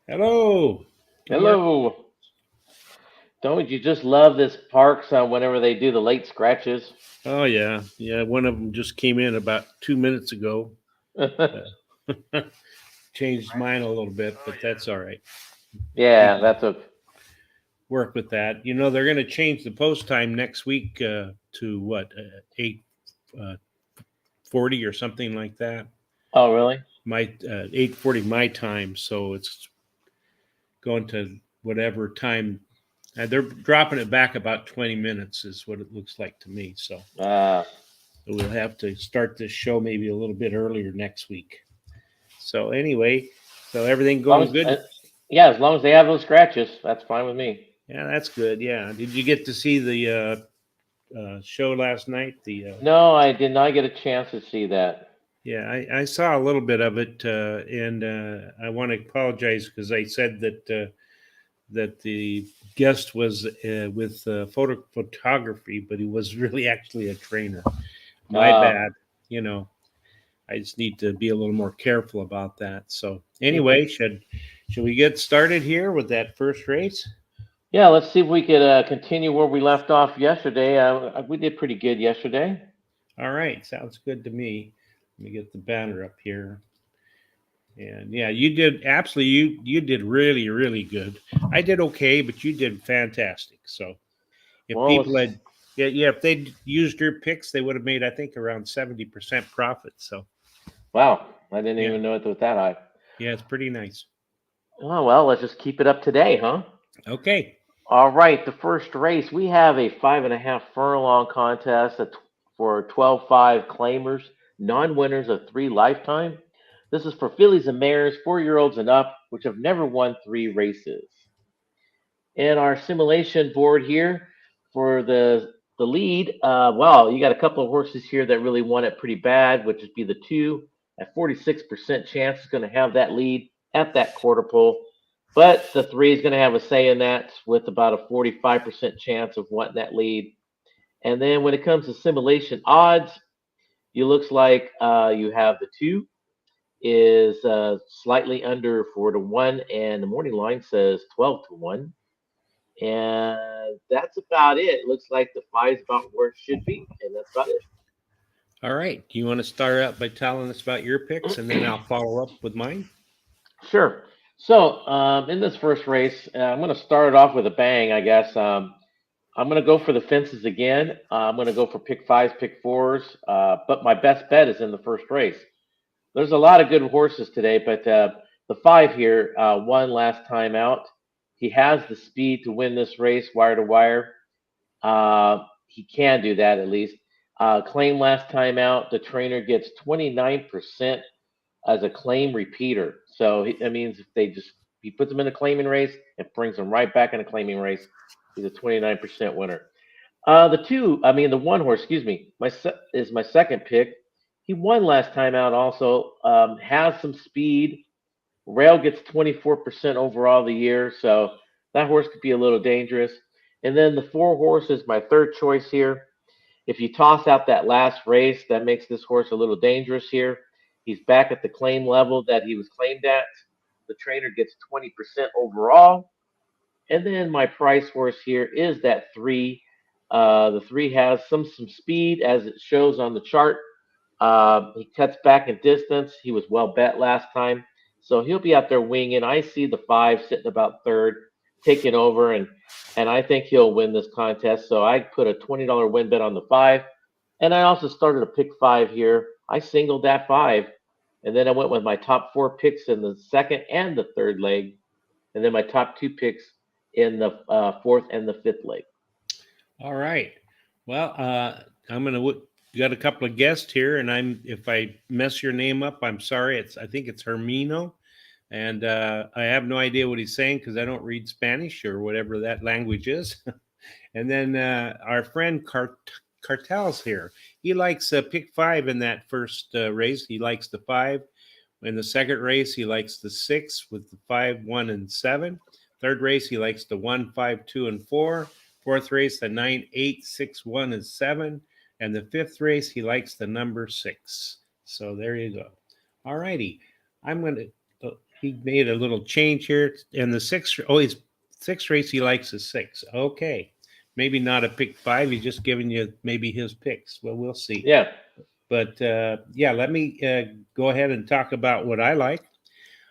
Hello. Hello. Don't you just love this Parx whenever they do the late scratches? Oh yeah, yeah. One of them just came in about 2 minutes ago. Changed mine a little bit, but that's all right. We Yeah, can that's a work with that. You know, they're going to change the post time next week to what 8:40 or something like that. Oh, really? My 8:40 my time, so it's going to whatever time. They're dropping it back about 20 minutes, is what it looks like to me. So Uh, we'll have to start this show maybe a little bit earlier next week. So anyway, so everything as long going as good? yeah, as long as they have those scratches, that's fine with me. Yeah, that's good. Yeah. Did you get to see the show last night? The No, I did not get a chance to see that. Yeah, I saw a little bit of it, and I want to apologize because I said that the guest was with photography, but he was really actually a trainer. My Uh, bad. You know, I just need to be a little more careful about that. So anyway, should we get started here with that first race? yeah, let's see if we could continue where we left off yesterday. We did pretty good yesterday. All right, sounds good to me. Let me get the banner up here. And yeah, you did absolutely. You did really good. I did okay, but you did fantastic. So if Well, people let's. had, yeah, if they'd used your picks, they would have made I think around 70% profit. So Wow, I didn't yeah, even know it was that high. yeah, it's pretty nice. Oh well, let's just keep it up today, huh? Okay, All right, the first race, we have a 5.5 furlong contest for 12-5 claimers, non-winners of 3 lifetime. This is for fillies and mares, 4-year-olds and up, which have never won 3 races. In our simulation board here for the lead, well, you got a couple of horses here that really want it pretty bad, which would be the 2 at 46% chance is going to have that lead at that quarter pole. But the 3 is going to have a say in that with about a 45% chance of wanting that lead. And then when it comes to simulation odds, it looks like you have the 2 is slightly under 4-1, and the morning line says 12-1. And that's about it. Looks like the 5 is about where it should be, and that's about all right. Do you want to start out by telling us about your picks, and then I'll it. follow up with mine? Sure. So in this first race, I'm going to start it off with a bang, I guess. I'm going to go for the fences again. I'm going to go for pick fives, pick fours, but my best bet is in the first race. There's a lot of good horses today, but the 5 here won last time out. He has the speed to win this race wire to wire. He can do that at least. Claim last time out, the trainer gets 29% as a claim repeater. So that means if he puts them in a claiming race and brings them right back in a claiming race, he's a 29% winner. The 1 horse, excuse me, is my second pick. He won last time out. Also has some speed. Rail gets 24% overall the year, so that horse could be a little dangerous. And then the 4 horse is my third choice here. If you toss out that last race, that makes this horse a little dangerous here. He's back at the claim level that he was claimed at. The trainer gets 20% overall. And then my price horse here is that 3. The 3 has some speed as it shows on the chart. He cuts back in distance. He was well bet last time. So he'll be out there winging. I see the 5 sitting about third, taking over, and I think he'll win this contest. So I put a $20 win bet on the 5. And I also started a pick 5 here. I singled that 5. And then I went with my top 4 picks in the second and the third leg. And then my top 2 picks in the fourth and the fifth leg. All right. Well, I'm gonna got a couple of guests here, and if I mess your name up, I'm sorry. I think it's Hermino, and I have no idea what he's saying because I don't read Spanish or whatever that language is. And then our friend Cartel's here. He likes pick 5 in that first race. He likes the 5. In the second race, he likes the 6 with the 5, 1, and 7. Third race, he likes the 1, 5, 2, and 4. Fourth race, the 9, 8, 6, 1, and 7. And the fifth race, he likes the number 6. So there you go. All righty. I'm going to, he made a little change here. And the sixth race, he likes a 6. Okay. Maybe not a pick 5. He's just giving you maybe his picks. Well, we'll see. Yeah. But yeah, let me go ahead and talk about what I like.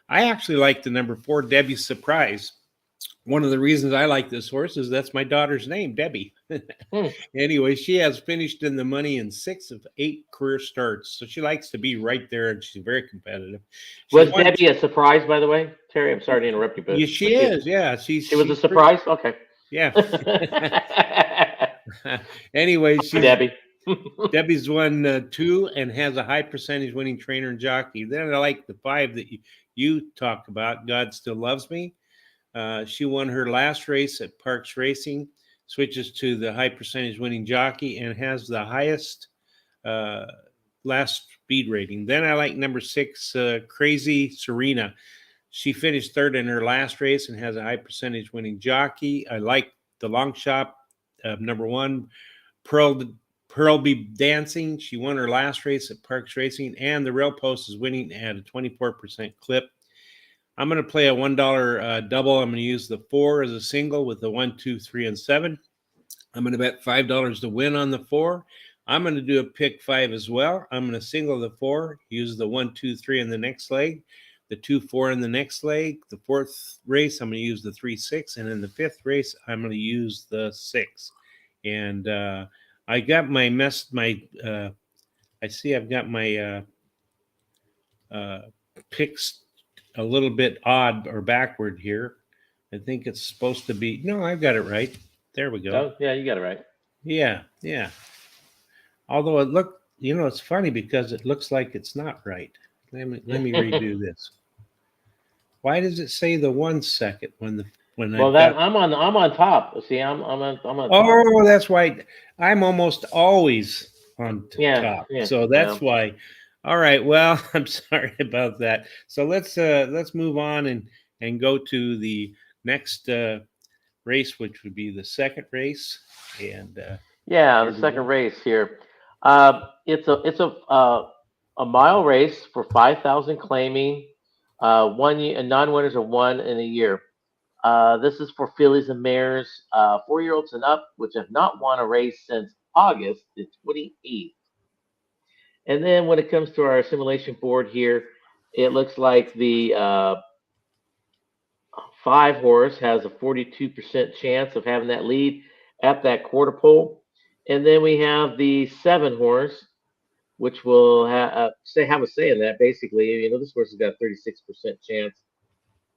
I actually like the number 4, Debbie's Surprise. One of the reasons I like this horse is that's my daughter's name, Debbie. Anyway, she has finished in the money in 6 of 8 career starts. So she likes to be right there, and she's very competitive. Was Debbie a surprise, by the way, Terry? I'm sorry to interrupt you, but yeah, she is. Yeah, she was a surprise. Okay. Yeah. Anyway, Debbie. Debbie's won 2 and has a high percentage winning trainer and jockey. Then I like the 5 that you talk about. God Still Loves Me. She won her last race at PARXRacing, switches to the high percentage winning jockey, and has the highest last speed rating. Then I like number 6, Crazy Serena. She finished third in her last race and has a high percentage winning jockey. I like the long shot number 1, Pearl Be Dancing. She won her last race at PARXRacing, and the rail post is winning at a 24% clip. I'm going to play a $1 double. I'm going to use the 4 as a single with the 1, 2, 3, and 7. I'm going to bet $5 to win on the 4. I'm going to do a pick 5 as well. I'm going to single the 4, use the 1, 2, 3 in the next leg, the 2, 4 in the next leg. The fourth race, I'm going to use the 3, 6. And in the fifth race, I'm going to use the 6. And I got my I see I've got my picks a little bit odd or backward here. I think it's supposed to be, no, I've got it right. There we go. Oh, yeah, you got it right. Yeah. Although it's funny because it looks like it's not right. Let me redo this. Why does it say the 1 second when I'm on top. See, I'm on top. Oh, that's why I'm almost always on top. Yeah, so that's why. All right. Well, I'm sorry about that. So let's move on and go to the next race, which would be the second race. And the second race here. It's a mile race for 5,000 claiming. 1 year, and non-winners are 1 in a year. This is for fillies and mares, 4-year-olds and up, which have not won a race since August the 28th. And then when it comes to our simulation board here, it looks like the 5 horse has a 42% chance of having that lead at that quarter pole. And then we have the 7 horse, which will have a say in that. Basically, this horse has got a 36% chance.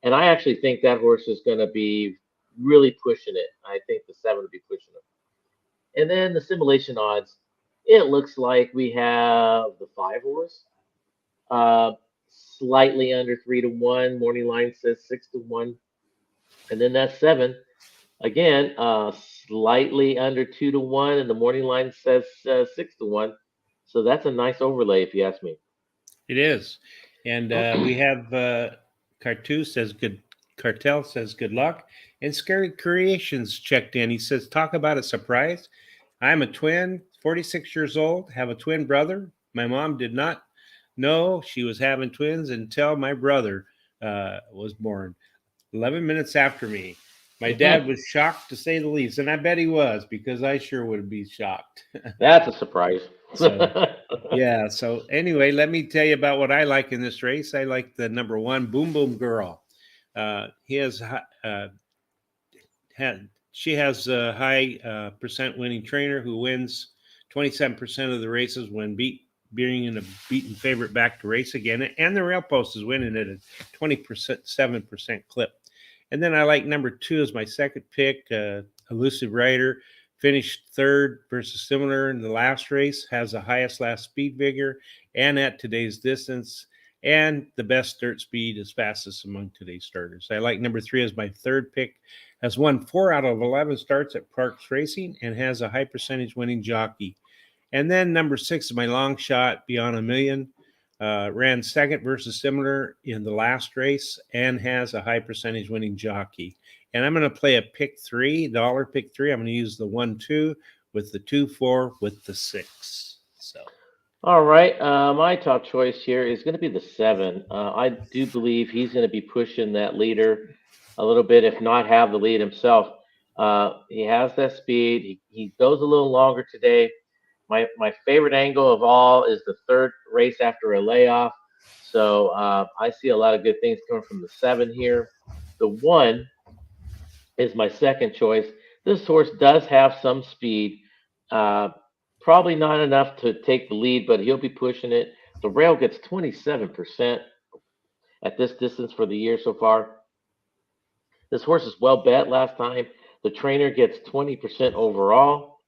And I actually think that horse is going to be really pushing it. I think the 7 will be pushing it. And then the simulation odds, it looks like we have the 5 horse, slightly under 3-1. Morning line says 6-1. And then that 7, again, slightly under 2-1. And the morning line says 6-1. So that's a nice overlay, if you ask me. It is. And we have Cartel says good luck. And Scary Creations checked in. He says, talk about a surprise. I'm a twin, 46 years old, have a twin brother. My mom did not know she was having twins until my brother was born 11 minutes after me. My dad was shocked, to say the least, and I bet he was, because I sure would be shocked. That's a surprise. Yeah. So anyway, let me tell you about what I like in this race. I like the number 1, Boom Boom Girl. She has a high percent winning trainer who wins 27% of the races when being in a beaten favorite back to race again. And the rail post is winning at a 7% clip. And then I like number 2 as my second pick, Elusive Rider. Finished third versus similar in the last race, has the highest last speed figure and at today's distance, and the best dirt speed is fastest among today's starters. I like number 3 as my third pick, has won 4 out of 11 starts at PARXRacing and has a high percentage winning jockey. And then number 6 is my long shot, Beyond a Million. Ran second versus similar in the last race and has a high percentage winning jockey. And I'm going to play a pick three, dollar pick three. I'm going to use the 1-2 with the 2-4 with the 6. So, All right. My top choice here is going to be the 7. I do believe he's going to be pushing that leader a little bit, if not have the lead himself. He has that speed. He goes a little longer today. My favorite angle of all is the third race after a layoff. So I see a lot of good things coming from the 7 here. The 1 is my second choice. This horse does have some speed. Uh, Probably not enough to take the lead, but he'll be pushing it. The rail gets 27% at this distance for the year so far. This horse is well bet last time. The trainer gets 20% overall.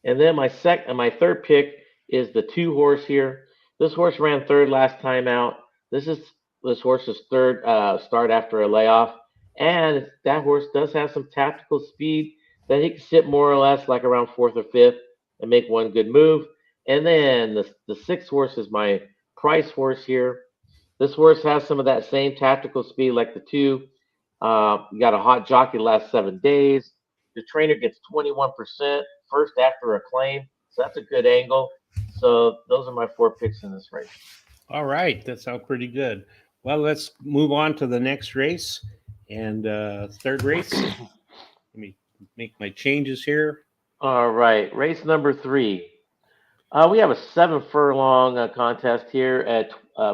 And then my third pick is the 2 horse here. This horse ran third last time out. This is this horse's third start after a layoff, and that horse does have some tactical speed that he can sit more or less like around fourth or fifth and make one good move. And then the 6 horse is my price horse here. This horse has some of that same tactical speed like the 2. You got a hot jockey the last 7 days. The trainer gets 21% first after a claim, so that's a good angle. So those are my 4 picks in this race. all right, that sounds pretty good. Well, let's move on to the next race and third race. Let me make my changes here. All right, race number 3. We have a 7 furlong contest here at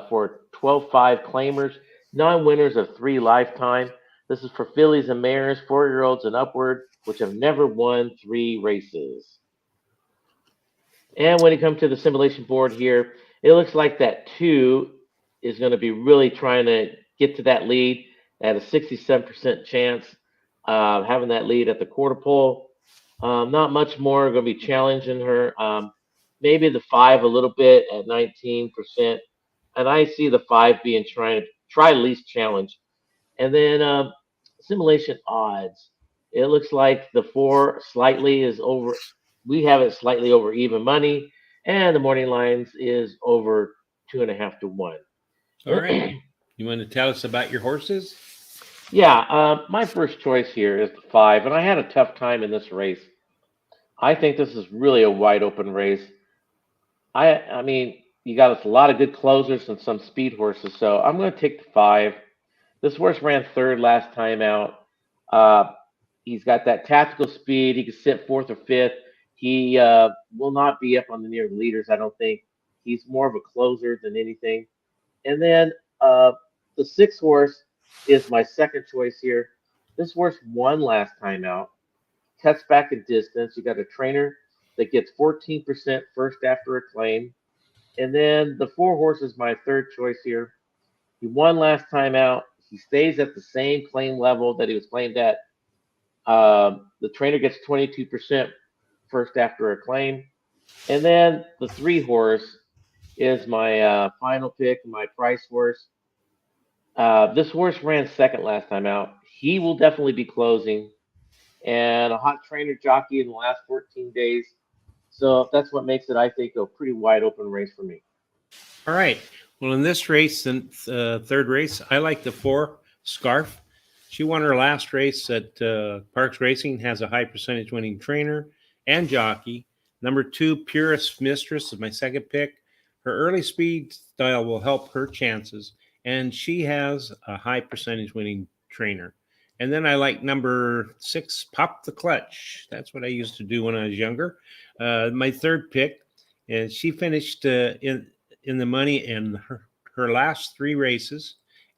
for 12-5 claimers, non-winners of 3 lifetime. This is for fillies and mares, 4-year-olds and upward, which have never won 3 races. And when it comes to the simulation board here, it looks like that 2 is going to be really trying to get to that lead at a 67% chance of having that lead at the quarter pole. Not much more going to be challenging her. Maybe the 5 a little bit at 19%. And I see the 5 being trying to try at least challenge. And then simulation odds. It looks like the 4 slightly is over. We have it slightly over even money, and the morning lines is over 2.5 to 1. All right. You want to tell us about your horses? Yeah, my first choice here is the 5, and I had a tough time in this race. I think this is really a wide open race. I mean, you got a lot of good closers and some speed horses, so I'm going to take the 5. This horse ran third last time out. Uh, he's got that tactical speed. He can sit fourth or fifth. He will not be up on the near leaders, I don't think. He's more of a closer than anything. And then the 6 horse is my second choice here. This horse won last time out, cuts back in distance. You got a trainer that gets 14% first after a claim. And then the 4 horse is my third choice here. He won last time out. He stays at the same claim level that he was claimed at. The trainer gets 22% first after a claim. And then the 3 horse is my final pick, my price horse. This horse ran second last time out. He will definitely be closing, and a hot trainer jockey in the last 14 days. So that's what makes it, I think, a pretty wide open race for me. All right. Well, in this race, the third race, I like the 4 Scarf. She won her last race at PARXRacing, has a high percentage winning trainer and jockey. Number 2, Purist Mistress is my second pick. Her early speed style will help her chances, and she has a high percentage winning trainer. And then I like number 6, Pop the Clutch. That's what I used to do when I was younger. My third pick, and she finished in the money in her last 3 races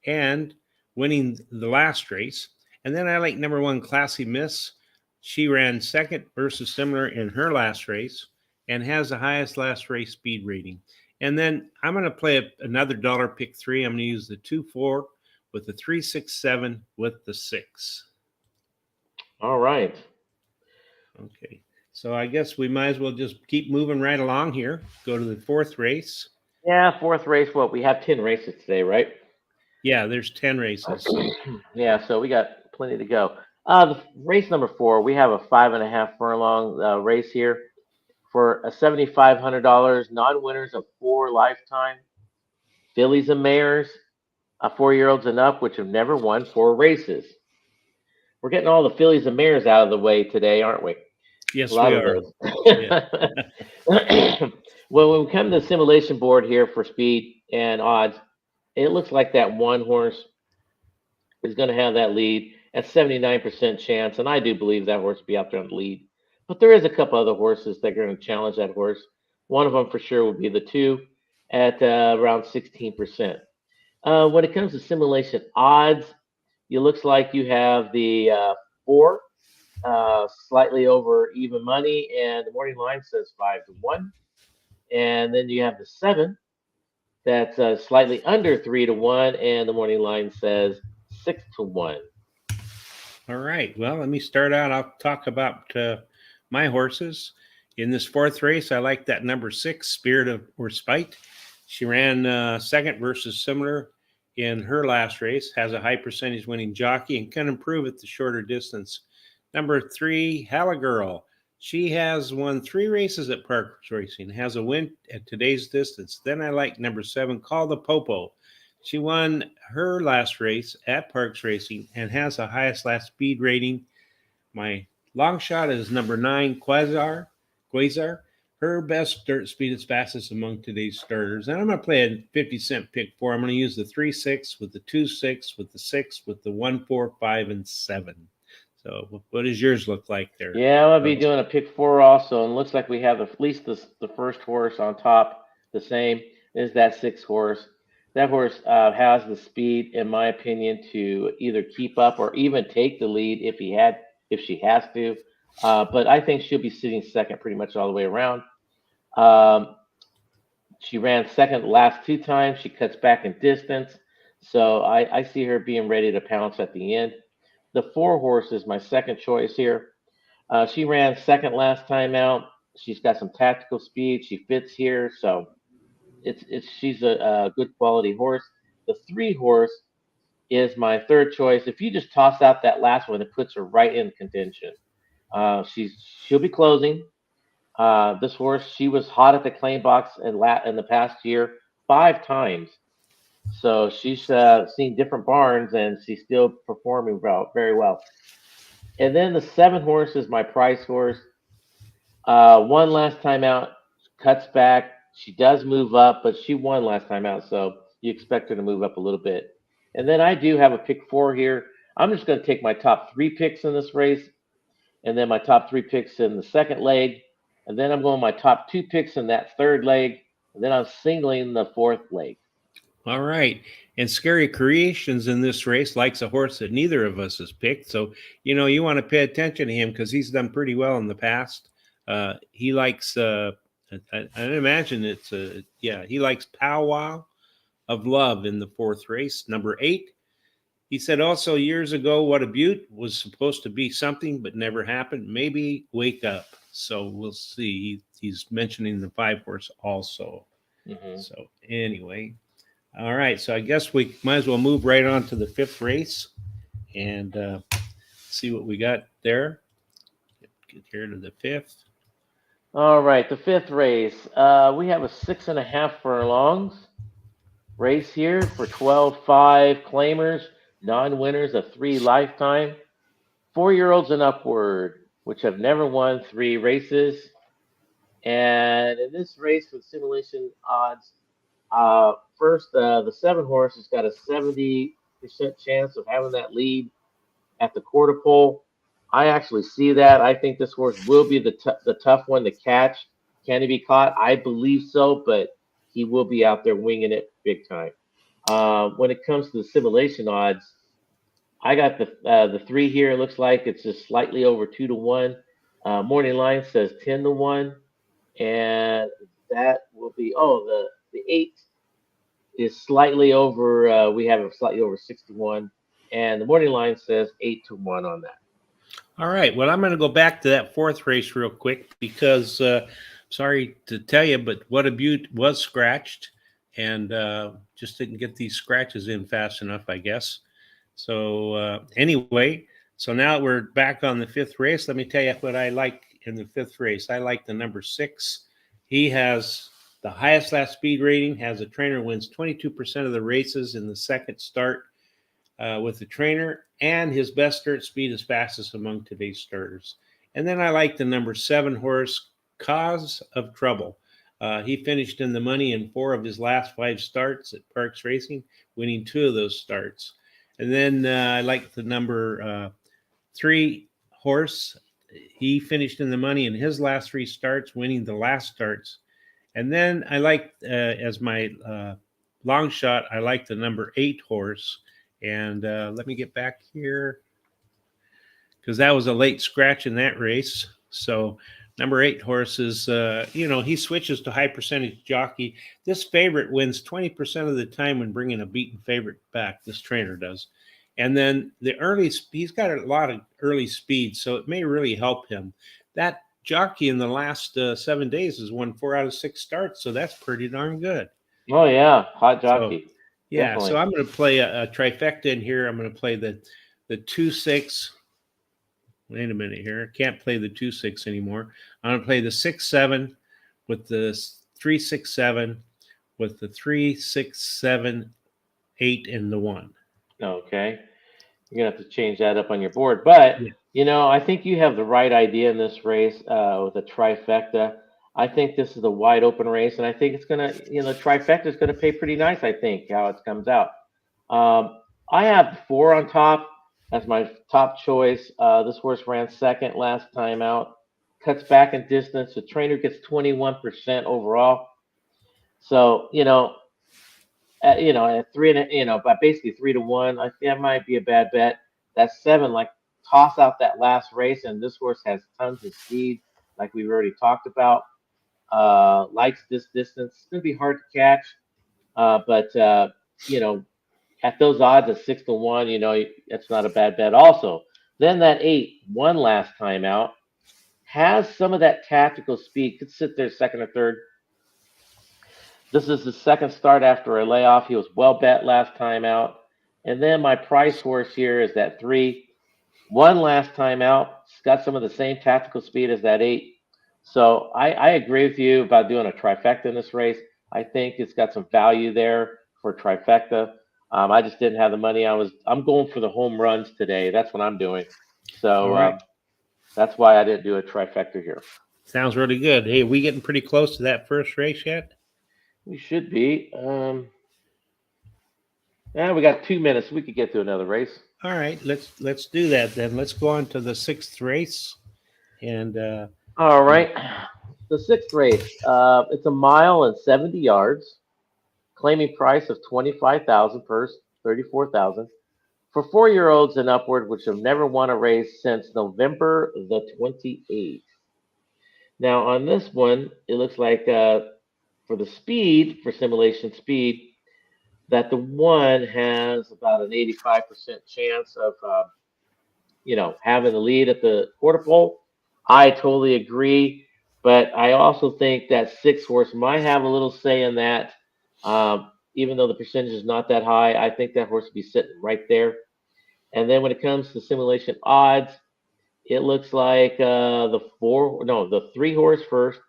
and winning the last race. And then I like number 1, Classy Miss. She ran second versus similar in her last race and has the highest last race speed rating. And then I'm going to play another dollar pick 3. I'm going to use the 2-4 with the 3-6-7 with the 6. All right. Okay. So I guess we might as well just keep moving right along here. Go to the 4th race. Yeah, 4th race. Well, we have 10 races today, right? Yeah, there's 10 races. Yeah, so we got plenty to go. The race number 4, we have a 5.5 furlong race here for a $7,500. Non-winners of 4 lifetime fillies and mares, 4-year-olds and up, which have never won 4 races. we're getting all the fillies and mares out of the way today, aren't we? A Yes, lot we of are. those. Yeah. Well, when we come to the simulation board here for speed and odds, it looks like that one horse is going to have that lead at 79% chance, and I do believe that horse will be out there on the lead. But there is a couple other horses that are going to challenge that horse. One of them for sure will be the two at around 16%. When it comes to simulation odds, it looks like you have the four slightly over even money, and the morning line says 5-1. And then you have the seven that's slightly under 3-1, and the morning line says 6-1. All right. Well, let me start out. I'll talk about my horses. In this fourth race, I like that number 6, Spirit of or Spite. She ran second versus similar in her last race, has a high percentage winning jockey, and can improve at the shorter distance. Number 3, Halagirl. She has won 3 races at PARXRacing, has a win at today's distance. Then I like number 7, Call the Popo. She won her last race at PARXRacing and has the highest last speed rating. My long shot is number 9, Quasar. Her best dirt speed is fastest among today's starters. And I'm going to play a 50-cent pick 4. I'm going to use the 3-6 with the 2-6 with the 6 with the 1-4, 5, and 7. So what does yours look like there? Yeah, I'm gonna be doing a pick 4 also, and looks like we have at least the first horse on top the same is that 6 horse. That horse has the speed, in my opinion, to either keep up or even take the lead if she has to. But I think she'll be sitting second pretty much all the way around. Um, she ran second the last 2 times. She cuts back in distance, so I see her being ready to pounce at the end. The 4 horse is my second choice here. She ran second last time out. She's got some tactical speed. She fits here, so it's she's a good quality horse. The 3 horse is my third choice. If you just toss out that last one, it puts her right in contention. She'll be closing. This horse, she was hot at the claim box in the past year 5 times. So she's seen different barns, and she's still performing very well. And then the 7 horse is my price horse. One last time out, cuts back. She does move up, but she won last time out, so you expect her to move up a little bit. And then I do have a pick 4 here. I'm just going to take my top 3 picks in this race, and then my top 3 picks in the second leg, and then I'm going my top 2 picks in that third leg, and then I'm singling the fourth leg. All right. And Scary Creations in this race likes a horse that neither of us has picked. So, you want to pay attention to him because he's done pretty well in the past. He likes, I imagine he likes Powwow of Love in the fourth race, number 8. He said also years ago, What a Beaut was supposed to be something, but never happened. Maybe Wake Up. So we'll see. He's mentioning the 5 horse also. Mm-hmm. So anyway. All right, so I guess we might as well move right on to the 5th race and see what we got there. Get here to the 5th. All right, the 5th race. We have a 6.5 furlongs race here for 12-5 claimers, non-winners of 3 lifetime, 4-year-olds and upward, which have never won 3 races. And in this race with simulation odds, first, the 7 horse has got a 70% chance of having that lead at the quarter pole. I actually see that. I think this horse will be the tough one to catch. Can he be caught? I believe so, but he will be out there winging it big time. When it comes to the simulation odds, I got the 3 here. It looks like it's just slightly over 2-1. Morning line says 10-1, and that will be the 8 is slightly over. We have it slightly over 61, and the morning line says 8-1 on that. All right. Well, I'm going to go back to that 4th race real quick because sorry to tell you, but What a Beaut was scratched and just didn't get these scratches in fast enough, I guess. So anyway, so now we're back on the 5th race. Let me tell you what I like in the 5th race. I like the number 6. He has the highest last speed rating, has a trainer wins 22% of the races in the second start. with the trainer, and his best start speed is fastest among today's starters. And then I like the number 7 horse, Cause of Trouble. He finished in the money in 4 of his last 5 starts at PARXRacing, winning 2 of those starts. And then I like the number 3 horse. He finished in the money in his last 3 starts, winning the last starts. And then I like, as my long shot, I like the number 8 horse. And let me get back here, because that was a late scratch in that race. So number 8 horse is, he switches to high percentage jockey. This favorite wins 20% of the time when bringing a beaten favorite back. This trainer does. And then he's got a lot of early speed, so it may really help him. That jockey in the last 7 days has won 4 out of 6 starts, so that's pretty darn good. Oh yeah, hot So jockey. yeah, Definitely. so I'm going to play a trifecta in here. I'm going to play the 2-6. Wait a minute here. I can't play the 2-6 anymore. I'm going to play the 6-7 with the 3-6-7 with the 3-6-7-8 and the 1. Okay. You're gonna have to change that up on your board. But Yeah. I think you have the right idea in this race with a trifecta. I think this is a wide open race, and I think it's gonna, trifecta is gonna pay pretty nice. I think how it comes out. I have 4 on top as my top choice. This horse ran second last time out, cuts back in distance. The trainer gets 21% overall. So at 3 and but basically 3-1, I think that might be a bad bet. That's 7, like toss out that last race, and this horse has tons of speed, like we've already talked about. Likes this distance. It's gonna be hard to catch, but at those odds of 6-1, it's not a bad bet. Also, then that 8 won last time out, has some of that tactical speed, could sit there second or third. This is his second start after a layoff. He was well bet last time out. And then my price horse here is that 3. Won last time out. It's got some of the same tactical speed as that 8. So I agree with you about doing a trifecta in this race. I think it's got some value there for trifecta. I just didn't have the money. I'm going for the home runs today. That's what I'm doing. So All right. that's why I didn't do a trifecta here. Sounds really good. Hey, are we getting pretty close to that first race yet? We should be. Yeah, we got 2 minutes. We could get to another race. All right, let's do that then. Let's go on to the 6th race. And All right. The 6th race. It's a mile and 70 yards. Claiming price of 25,000 per 34,000 for 4-year-olds and upward, which have never won a race since November the 28th. Now on this one, it looks like for the speed, for simulation speed, that the 1 has about an 85% chance of having the lead at the quarter pole. I totally agree, but I also think that 6 horse might have a little say in that. Even though the percentage is not that high, I think that horse would be sitting right there. And then when it comes to simulation odds, it looks like the 3 horse first,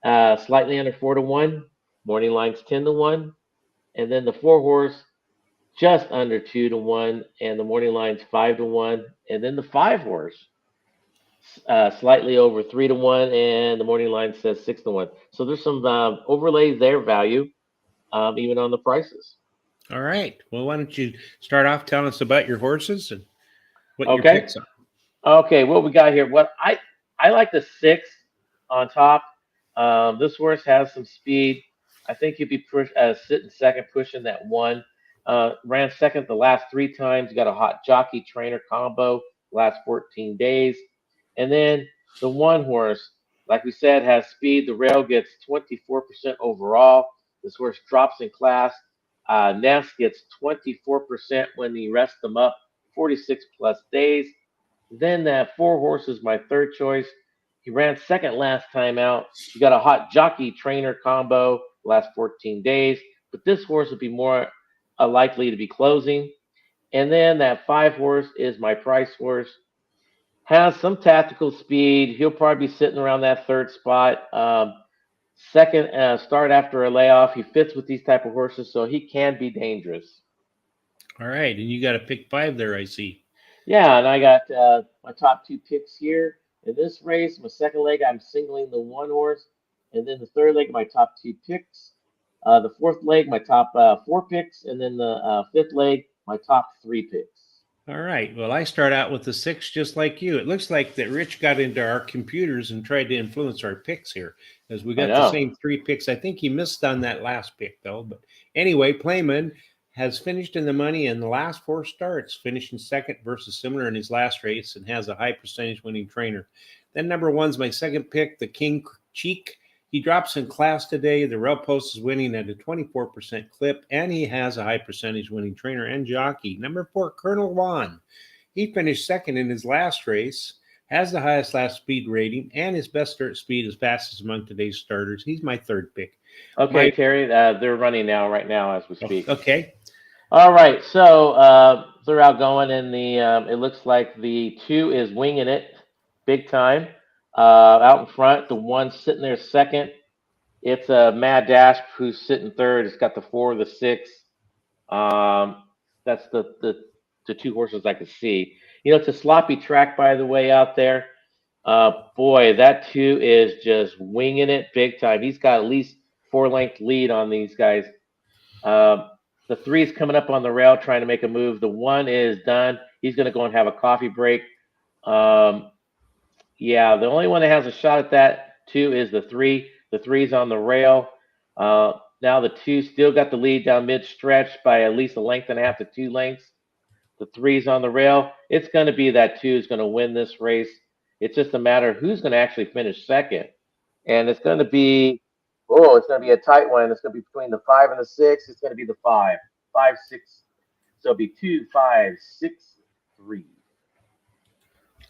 slightly under 4-1. Morning line's 10-1, and then the 4 horse just under 2-1, and the morning line's 5-1, and then the 5 horse slightly over 3-1, and the morning line says 6-1. So there's some overlays there, value, even on the prices. all right. Well, why don't you start off telling us about your horses and what your Okay. picks are? Okay, what we got here? What I like the 6 on top. This horse has some speed. I think he'd be sitting second, pushing that 1. Ran second the last 3 times. Got a hot jockey trainer combo last 14 days. And then the 1 horse, like we said, has speed. The rail gets 24% overall. This horse drops in class. Ness gets 24% when he rests them up 46 plus days. Then that 4 horse is my third choice. He ran second last time out. You got a hot jockey trainer combo last 14 days, but this horse would be more likely to be closing. And then that 5 horse is my price horse. Has some tactical speed. He'll probably be sitting around that 3rd spot. Second start after a layoff. He fits with these type of horses, so he can be dangerous. All right, and you got a pick 5 there, I see. Yeah, and I got my top two picks here in this race. My second leg, I'm singling the one horse, and then the third leg, my top two picks. The fourth leg, my top four picks, and then the fifth leg, my top three picks. All right. Well, I start out with the 6 just like you. It looks like that Rich got into our computers and tried to influence our picks here, as we I got the know. same 3 picks. I think he missed on that last pick though. But anyway, Playman has finished in the money in the last 4 starts, finishing second versus similar in his last race, and has a high percentage winning trainer. Then number 1's my second pick, the King Cheek. He drops in class today. The Rail Post is winning at a 24% clip, and he has a high percentage winning trainer and jockey. Number 4, Colonel Juan. He finished second in his last race, has the highest last speed rating, and his best start speed is fastest among today's starters. He's my third pick. Okay, My Terry, they're running now, right now, as we speak. okay. All right, so they're outgoing, and it looks like the two is winging it big time. Out in front, the one sitting there second, it's a Mad Dash who's sitting third. It's got the 4, the 6. Um, that's the two horses I could see. You know, it's a sloppy track, by the way, out there. Boy, that two is just winging it big time. He's got at least 4 length lead on these guys. Um, the 3 is coming up on the rail trying to make a move. The 1 is done. He's going to go and have a coffee break. Um, yeah, the only one that has a shot at that 2 is the 3. The 3's on the rail. Now the 2 still got the lead down mid stretch by at least a length and a half to 2 lengths. The 3's on the rail. It's going to be that 2 is going to win this race. It's just a matter of who's going to actually finish second. And it's going to be, oh, it's going to be a tight one. It's going to be between the 5 and the 6. It's going to be the 5, 5, 6. So it'll be 2, 5, 6, 3.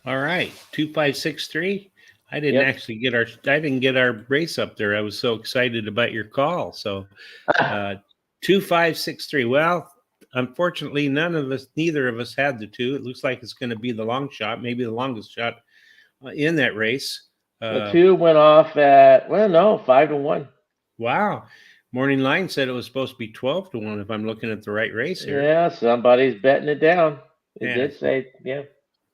All right. 2563. I didn't Yep. actually get our race up there. I was so excited about your call. So 2563. Well, unfortunately, neither of us had the 2. It looks like it's going to be the long shot, maybe the longest shot in that race. The 2 went off at, well, no, 5 to 1. Wow. Morning Line said it was supposed to be 12 to 1 if I'm looking at the right race here. Yeah, somebody's betting it down. It Yeah. did say, yeah.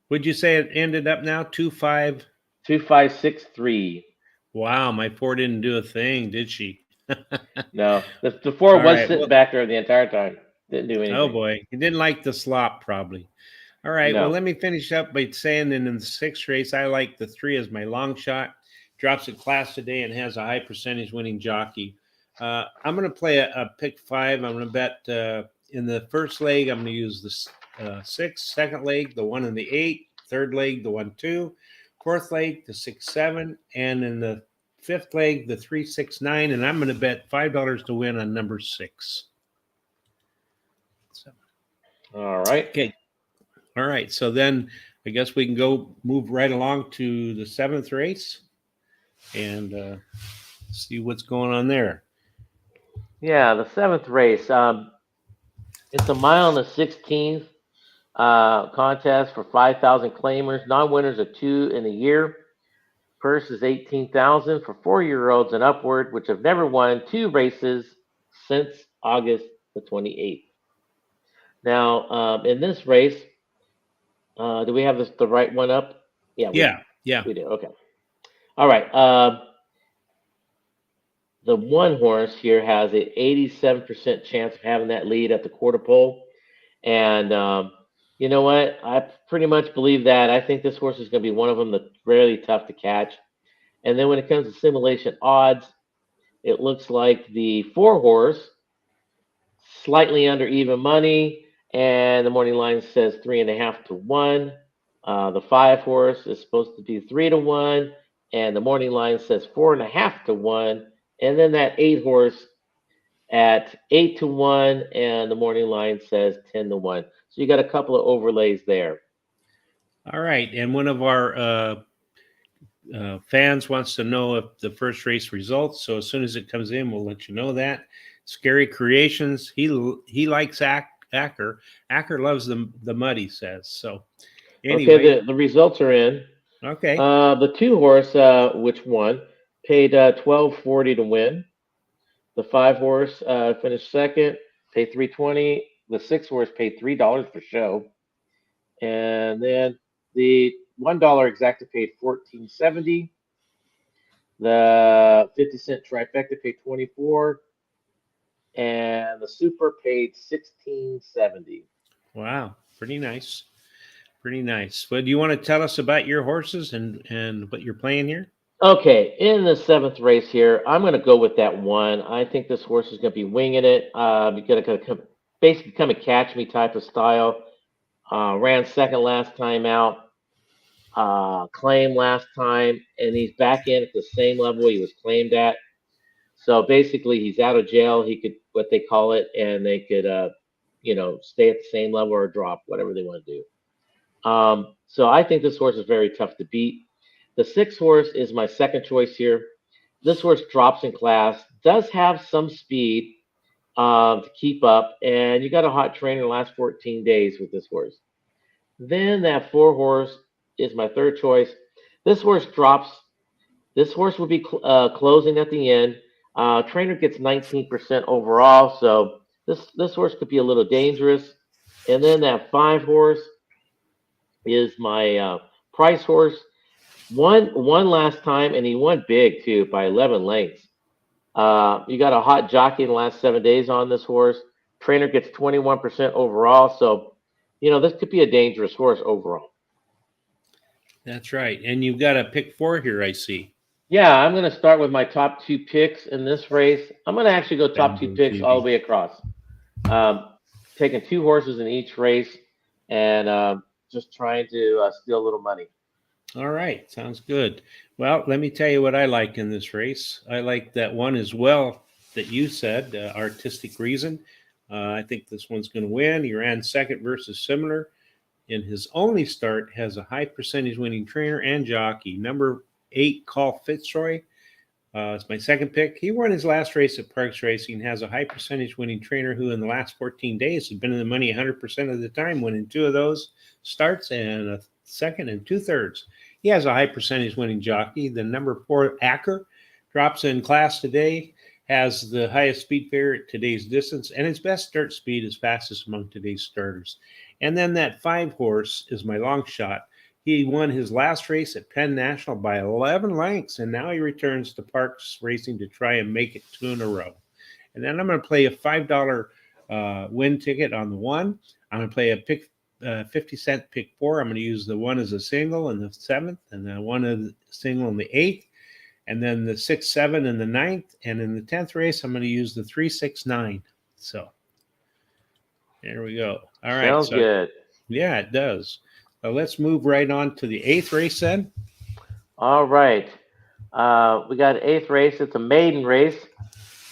Would you say it ended up now 2-5? 2, 5, 6, 3. Wow, my 4 didn't do a thing, did she? No, the 4 All was right. sitting Well, back there the entire time. Didn't do oh anything. boy, he didn't like the slop probably. All right. Well, No. let me finish up by saying in the 6th race, I like the 3 as my long shot. Drops in class today and has a high percentage winning jockey. I'm going to play a pick 5. I'm going to bet in the first leg, I'm going to use the 6. Second leg, the 1 and the 8. Third leg, the 1, 2. Fourth leg, the 6, 7. And in the fifth leg, the 3, 6, 9. And I'm going to bet $5 to win on number 6. So, All right. okay. All right. So then I guess we can move right along to the 7th race and see what's going on there. Yeah, the 7th race. It's a mile and a 16th contest for 5,000 claimers. Non-winners are 2 in a year. Purse is 18,000 for 4-year-olds and upward, which have never won 2 races since August the 28th. Now, in this race, do we have the right one up? Yeah. We do. Okay. All right. The 1 horse here has an 87% chance of having that lead at the quarter pole. And you know what? I pretty much believe that. I think this horse is going to be one of them that's really tough to catch. And then when it comes to simulation odds, it looks like the 4 horse, slightly under even money, and the morning line says 3.5 to 1. The 5 horse is supposed to be 3 to 1, and the morning line says 4.5 to 1. And then that 8 horse at 8 to 1, and the morning line says 10 to 1. So you got a couple of overlays there. All right. And one of our fans wants to know if the first race results. So as soon as it comes in, we'll let you know that. Scary Creations. He likes Acker. Acker loves the mud, he says. So anyway. Okay, the results are in. Okay. The 2 horse, which won, paid $12.40 to win. The 5 horse finished second, paid $3.20. The 6 horse paid $3 per show, and then the $1 exacta paid 14.70. The 50-cent trifecta paid 24, and the super paid 16.70. Wow, pretty nice. Pretty nice. Well, do you want to tell us about your horses and what you're playing here? Okay, in the 7th race here, I'm going to go with that one. I think this horse is going to be winging it. He's going to come, basically come and catch me type of style. Ran second last time out, claimed last time, and he's back in at the same level he was claimed at. So basically, he's out of jail. He could, what they call it, and they could, stay at the same level or drop, whatever they want to do. So I think this horse is very tough to beat. The 6 horse is my second choice here. This horse drops in class, does have some speed to keep up, and you got a hot trainer the last 14 days with this horse. Then that 4 horse is my third choice. This horse drops. This horse will be closing at the end. Trainer gets 19% overall, so this horse could be a little dangerous. And then that 5 horse is my price horse. Won last time, and he won big too by 11 lengths. You got a hot jockey in the last 7 days on this horse. Trainer gets 21% overall, so this could be a dangerous horse overall. That's right. And you've got a pick 4 here, I see. Yeah, I'm going to start with my top 2 picks in this race. I'm going to actually go top 2 picks all the way across. Taking 2 horses in each race and just trying to steal a little money. All right. Sounds good. Well, let me tell you what I like in this race. I like that one as well that you said, Artistic Reason. I think this one's going to win. He ran second versus Similar. In his only start, has a high percentage winning trainer and jockey. Number 8, Call Fitzroy. It's my second pick. He won his last race at PARXRacing, has a high percentage winning trainer who in the last 14 days has been in the money 100% of the time, winning 2 of those starts and a second and 2/3. He has a high percentage winning jockey. The number 4, Acker, drops in class today, has the highest speed fare at today's distance, and his best start speed is fastest among today's starters. And then that 5 horse is my long shot. He won his last race at Penn National by 11 lengths, and now he returns to PARXRacing to try and make it 2 in a row. And then I'm going to play a $5 win ticket on the 1. I'm going to play a 50-cent pick 4. I'm going to use the 1 as a single in the 7th, and the 1 as a single in the 8th, and then the 6, 7 in the 9th. And in the 10th race, I'm going to use the 3, 6, 9. So there we go. All right. Sounds good. Yeah, it does. Let's move right on to the 8th race then. All right. We got an 8th race. It's a maiden race.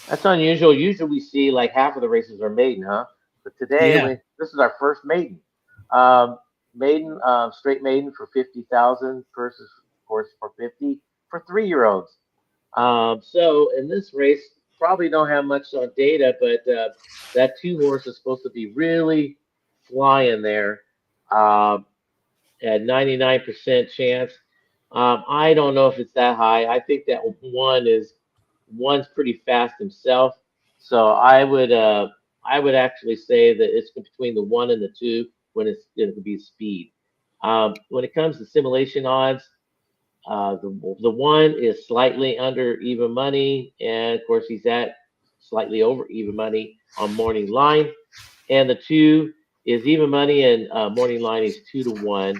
That's unusual. Usually we see like half of the races are maiden, huh? But today, this is our first maiden. Straight maiden for 50,000 versus, of course, for 50 for 3-year-olds. So in this race, probably don't have much on data, but that 2 horse is supposed to be really flying there at 99% chance. I don't know if it's that high. I think that one's pretty fast himself. So I would actually say that it's between the 1 and the 2 when it's going to be speed. When it comes to simulation odds, the 1 is slightly under even money, and of course he's at slightly over even money on morning line, and the 2 is even money, and morning line is 2-1,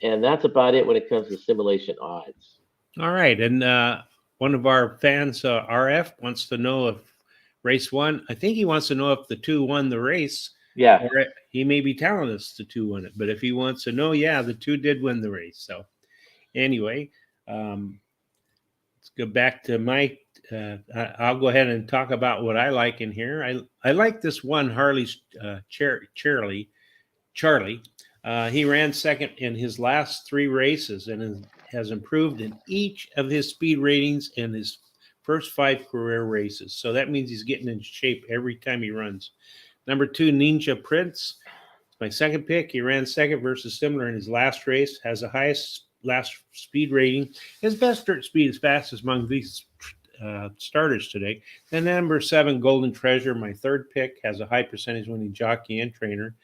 and that's about it when it comes to simulation odds. All right, and one of our fans, RF, wants to know if race 1. I think he wants to know if the 2 won the race. Yeah, or he may be telling us the 2 won it, but if he wants to know, yeah, the 2 did win the race. So anyway, let's go back to my. I'll go ahead and talk about what I like in here. I like this one, Harley's Charlie. He ran second in his last 3 races and has improved in each of his speed ratings in his first 5 career races. So that means he's getting in shape every time he runs. Number 2, Ninja Prince. My second pick. He ran second versus Similar in his last race, has the highest last speed rating. His best dirt speed is fastest among these starters today. Then number 7, Golden Treasure, my third pick, has a high percentage winning jockey and trainer.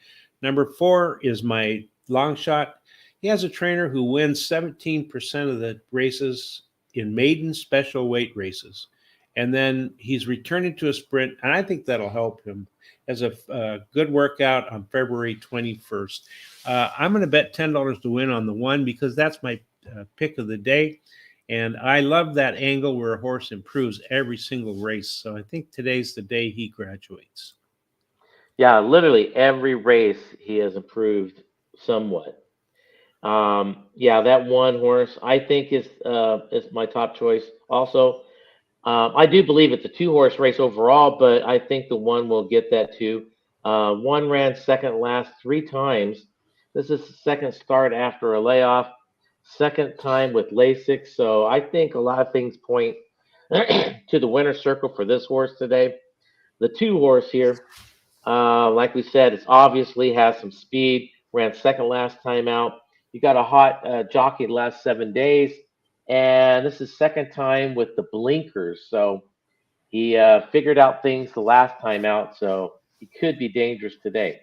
Number 4 is my long shot. He has a trainer who wins 17% of the races in maiden special weight races. And then he's returning to a sprint, and I think that'll help him as a good workout on February 21st. I'm going to bet $10 to win on the 1 because that's my pick of the day. And I love that angle where a horse improves every single race. So I think today's the day he graduates. Yeah, literally every race he has improved somewhat. Yeah, that one horse I think is my top choice. Also, I do believe it's a two-horse race overall, but I think the one will get that too. One ran second last 3 times. This is the second start after a layoff, second time with Lasix. So I think a lot of things point to the winner's circle for this horse today. The two horse here, like we said, it's obviously has some speed. Ran second last time out. You got a hot jockey the last 7 days, and this is second time with the blinkers. So he figured out things the last time out, so he could be dangerous today.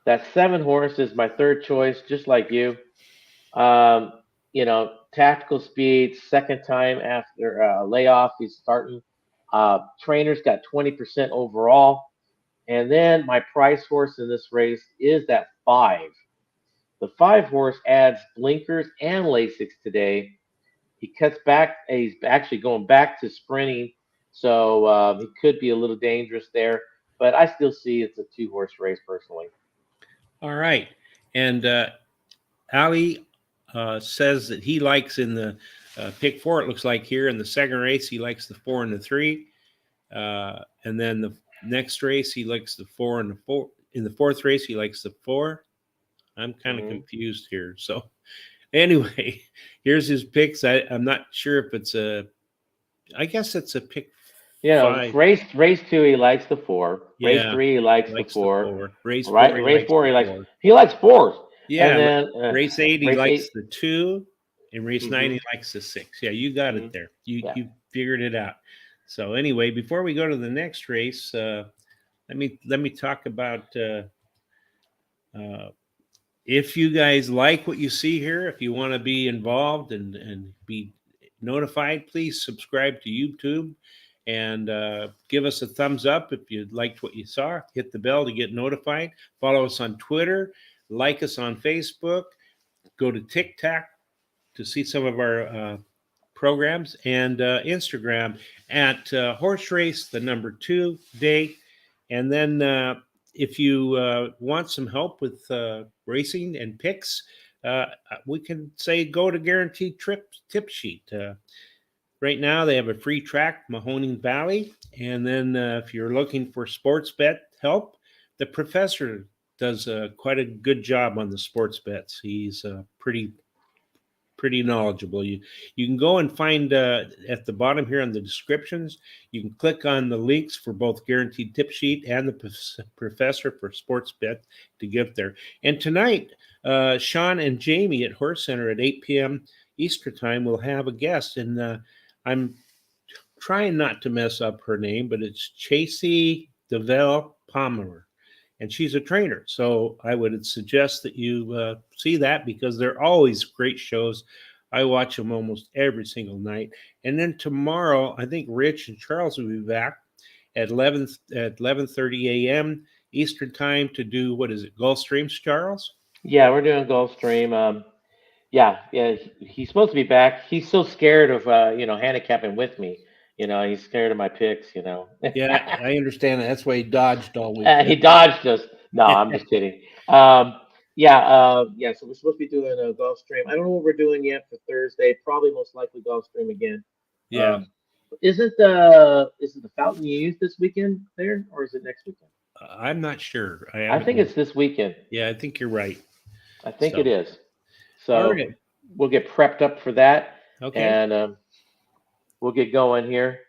That 7 horse is my third choice, just like you. Um, tactical speed, second time after layoff, he's starting. Trainer's got 20% overall. And then my price horse in this race is that 5. The 5 horse adds blinkers and Lasix today. He cuts back. He's actually going back to sprinting, so he could be a little dangerous there. But I still see it's a two-horse race personally. All right. And Ali says that he likes in the pick 4, it looks like here in the second race, he likes the 4 and the 3. And then the next race, he likes the 4 and the 4. In the fourth race, he likes the 4. I'm kind of confused here. So anyway, here's his picks. I'm not sure if it's I guess it's a pick 5. Race 2 he likes the 4. Race Yeah, 3 he likes the likes the 4. 4. Race 4, Right, he race likes 4 the he likes 4. he likes 4s. And Yeah, then race 8, he race likes 8. the 2. In race 9, he Mm-hmm, likes the 6. Yeah, you got it mm-hmm, there. You yeah. you figured it out. So anyway, before we go to the next race, let me talk about uh, if you guys like what you see here, if you want to be involved and be notified, please subscribe to YouTube and give us a thumbs up if you liked what you saw. Hit the bell to get notified. Follow us on Twitter. Like us on Facebook. Go to TikTok to see some of our programs, and Instagram at Horse Race, the number 2 day. And then if you want some help with racing and picks, uh, we can say go to Guaranteed Trip Tip Sheet. Right now, they have a free track, Mahoning Valley. And then if you're looking for sports bet help, the professor does quite a good job on the sports bets. He's pretty knowledgeable. You can go and find at the bottom here on the descriptions. You can click on the links for both Guaranteed Tip Sheet and the Professor for Sports Bet to get there. And tonight, Sean and Jamie at Horse Center at 8 p.m. Eastern Time will have a guest, and I'm trying not to mess up her name, but it's Chasey DeVell Palmer, and she's a trainer. So I would suggest that you see that because they're always great shows. I watch them almost every single night. And then tomorrow, I think Rich and Charles will be back at 11:30 a.m. Eastern Time to do what is it, Gulfstreams, Charles? Yeah, we're doing Gulfstream. Yeah, he's supposed to be back. He's so scared of handicapping with me. He's scared of my picks. Yeah, I understand that. That's why he dodged all weekend. He dodged us. No, I'm just kidding. Yeah. So we're supposed to be doing a Gulfstream. I don't know what we're doing yet for Thursday. Probably most likely Gulfstream again. Yeah, Um, is it the fountain you use this weekend there, or is it next weekend? I'm not sure. I I haven't think looked. it's this weekend. Yeah, I think you're right. I think it So, is. all So right. we'll get prepped up for that, Okay. and we'll get going here.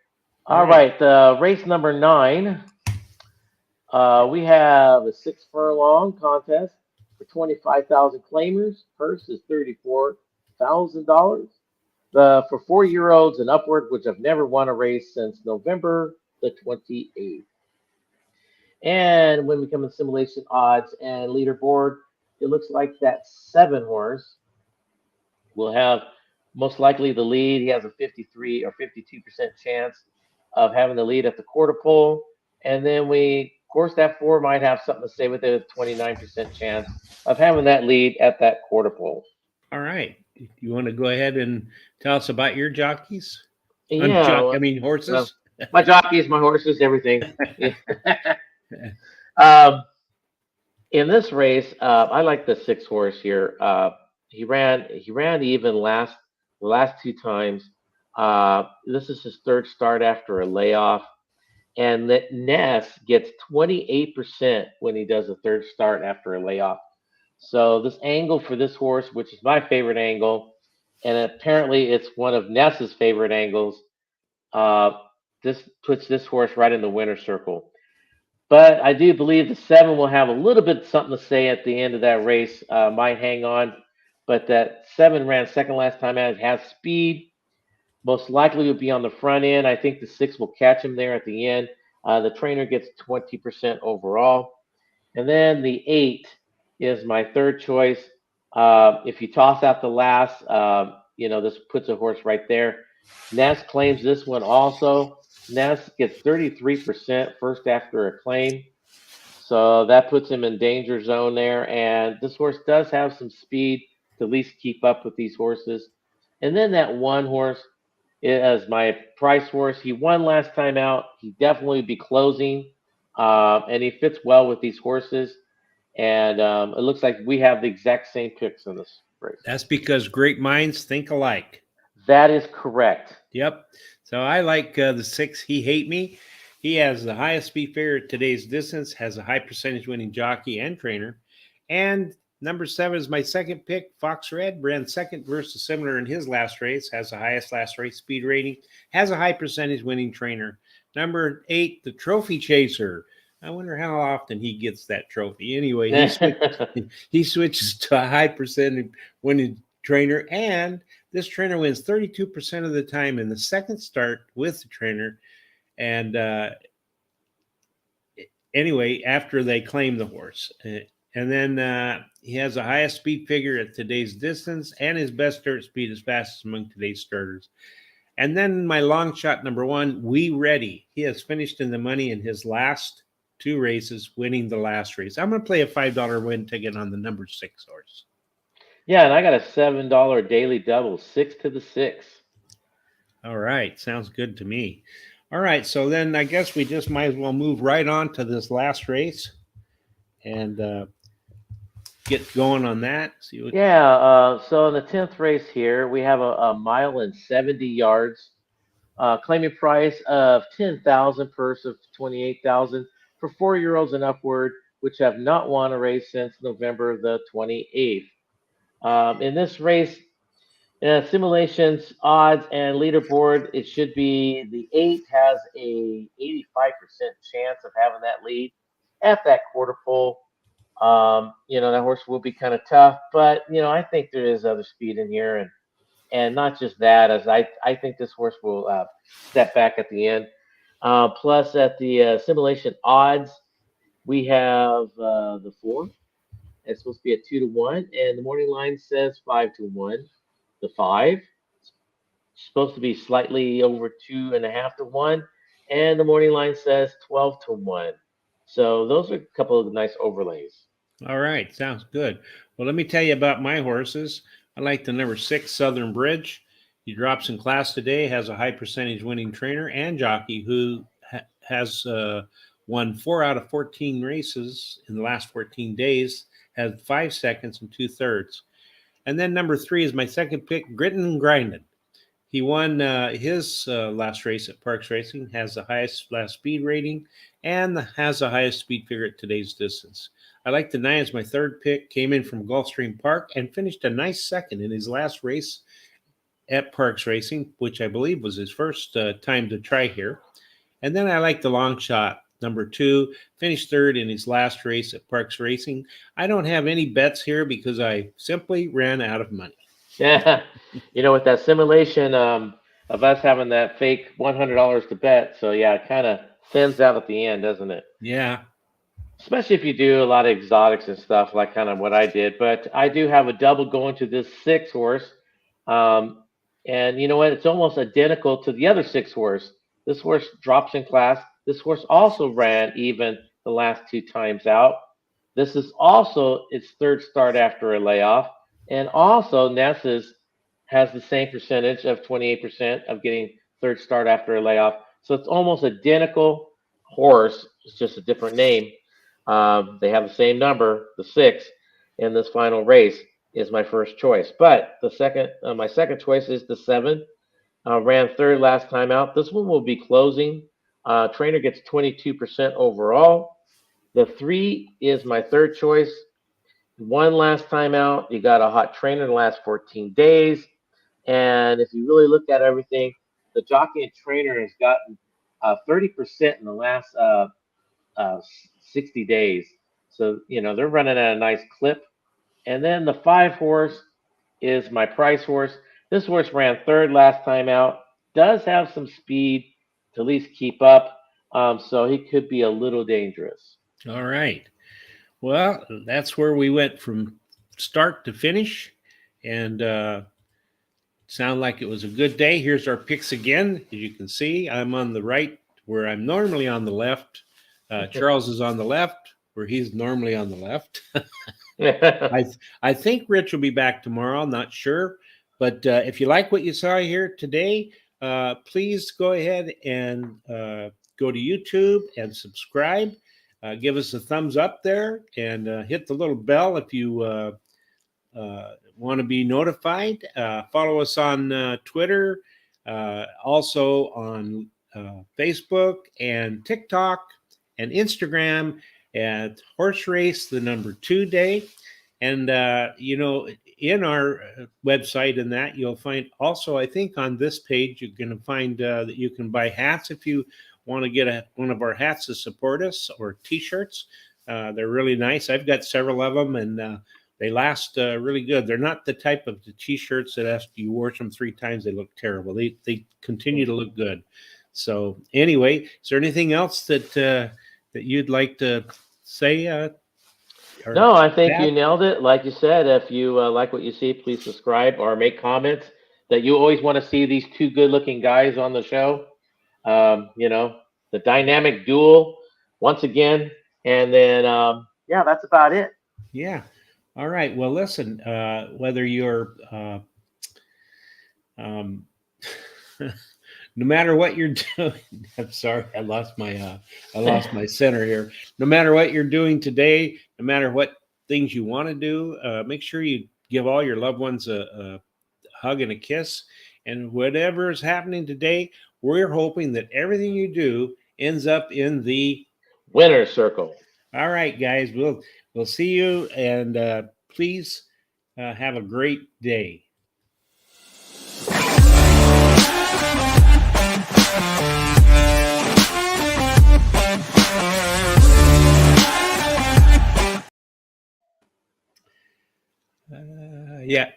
All All right. right, race number 9. We have a 6 furlong contest for 25,000 claimers. Purse is $34,000. for 4-year-olds and upward, which have never won a race since November the 28th. And when we come in simulation odds and leaderboard, it looks like that 7 horse will have most likely the lead. He has a 53 or 52% chance of having the lead at the quarter pole. And then of course, that 4 might have something to say with a 29% chance of having that lead at that quarter pole. All right. You want to go ahead and tell us about your jockeys? Yeah, well, Horses? my jockeys, my horses, everything. Yeah. um, in this race, I like the 6 horse here. He ran even the last 2 times. This is his 3rd start after a layoff, and that Ness gets 28% when he does a 3rd start after a layoff. So this angle for this horse, which is my favorite angle, and apparently it's one of Ness's favorite angles, uh, this puts this horse right in the winner's circle. But I do believe the 7 will have a little bit something to say at the end of that race. Might hang on, but that 7 ran second last time out. It has speed. Most likely will be on the front end. I think the 6 will catch him there at the end. The trainer gets 20% overall. And then the 8 is my 3rd choice. If you toss out the last, this puts a horse right there. Ness claims this one also. Ness gets 33% first after a claim. So that puts him in danger zone there. And this horse does have some speed to at least keep up with these horses. And then that 1 horse is my price horse. He won last time out. He definitely would be closing. And he fits well with these horses. And it looks like we have the exact same picks in this race. That's because great minds think alike. That is correct. Yep. So I like the 6, He Hate Me. He has the highest speed figure at today's distance, has a high percentage winning jockey and trainer. And number 7 is my second pick, Fox Red. Ran second versus similar in his last race, has the highest last race speed rating, has a high percentage winning trainer. Number 8, the Trophy Chaser. I wonder how often he gets that trophy. Anyway, he switches to a high percentage winning trainer, and this trainer wins 32% of the time in the second start with the trainer. And anyway, after they claim the horse. And then he has the highest speed figure at today's distance, and his best dirt speed is fastest among today's starters. And then my long shot number 1, We Ready. He has finished in the money in his last 2 races, winning the last race. I'm going to play a $5 win ticket on the number 6 horse. Yeah, and I got a $7 daily double, 6 to the 6. All right, sounds good to me. All right, so then I guess we just might as well move right on to this last race and get going on that. So in the 10th race here, we have a mile and 70 yards. Claiming price of $10,000, purse of $28,000 for 4-year-olds and upward, which have not won a race since November the 28th. In this race, simulations, odds, and leaderboard, it should be the 8 has a 85% chance of having that lead at that quarter pole. That horse will be kind of tough, but I think there is other speed in here, and not just that, as I think this horse will step back at the end. Plus, at the simulation odds, we have the 4. It's supposed to be a 2 to 1, and the morning line says 5 to 1. The 5 supposed to be slightly over 2.5 to 1, and the morning line says 12 to 1. So those are a couple of nice overlays. All right, sounds good. Well, let me tell you about my horses. I like the number 6, Southern Bridge. He drops in class today, has a high percentage winning trainer and jockey who has won 4 out of 14 races in the last 14 days, has 5 seconds and 2/3. And then number 3 is my second pick, Grittin' and Grindin'. He won his last race at PARXRacing, has the highest last speed rating, and has the highest speed figure at today's distance. I like the 9 as my 3rd pick, came in from Gulfstream Park and finished a nice second in his last race at PARXRacing, which I believe was his first time to try here. And then I like the long shot, number 2, finished 3rd in his last race at PARXRacing. I don't have any bets here because I simply ran out of money. Yeah, with that simulation of us having that fake $100 to bet, so yeah, it kind of thins out at the end, doesn't it? Yeah. Especially if you do a lot of exotics and stuff, like kind of what I did. But I do have a double going to this 6 horse, um, and you know what? It's almost identical to the other 6 horse. This horse drops in class. This horse also ran even the last 2 times out. This is also its third start after a layoff. And also, Ness's has the same percentage of 28% of getting third start after a layoff. So it's almost identical horse. It's just a different name. They have the same number, the 6, in this final race is my first choice. But my second choice is the 7. Ran third last time out. This one will be closing. Trainer gets 22% overall. The 3 is my third choice. One last time out. You got a hot trainer in the last 14 days. And if you really look at everything, the jockey and trainer has gotten 30% in the last uh, 60 days. So, they're running at a nice clip. And then the 5 horse is my price horse. This horse ran third last time out, does have some speed to at least keep up. So he could be a little dangerous. All right. Well, that's where we went from start to finish, and sound like it was a good day. Here's our picks again. As you can see, I'm on the right where I'm normally on the left. Charles is on the left where he's normally on the left. I think Rich will be back tomorrow. I'm not sure. But if you like what you saw here today, please go ahead and go to YouTube and subscribe. Give us a thumbs up there and hit the little bell if you want to be notified. Follow us on Twitter, also on Facebook and TikTok and Instagram at Horse Race, the number 2 day. And, in our website and that, you'll find also, I think on this page, you're going to find that you can buy hats if you want to get one of our hats to support us, or T-shirts. They're really nice. I've got several of them, and they last really good. They're not the type of the T-shirts that after you wash them 3 times, they look terrible. They continue to look good. So anyway, is there anything else that you'd like to say? No, I think you nailed it. Like you said, if you like what you see, please subscribe or make comments. That you always want to see these 2 good-looking guys on the show. The dynamic duel once again, and then yeah, that's about it. Yeah. All right. Well, listen. Whether you're no matter what you're doing, I'm sorry, I lost my center here. No matter what you're doing today, no matter what things you want to do, make sure you give all your loved ones a hug and a kiss. And whatever is happening today, we're hoping that everything you do ends up in the winner's circle. All right, guys. We'll see you, and please have a great day. Yeah.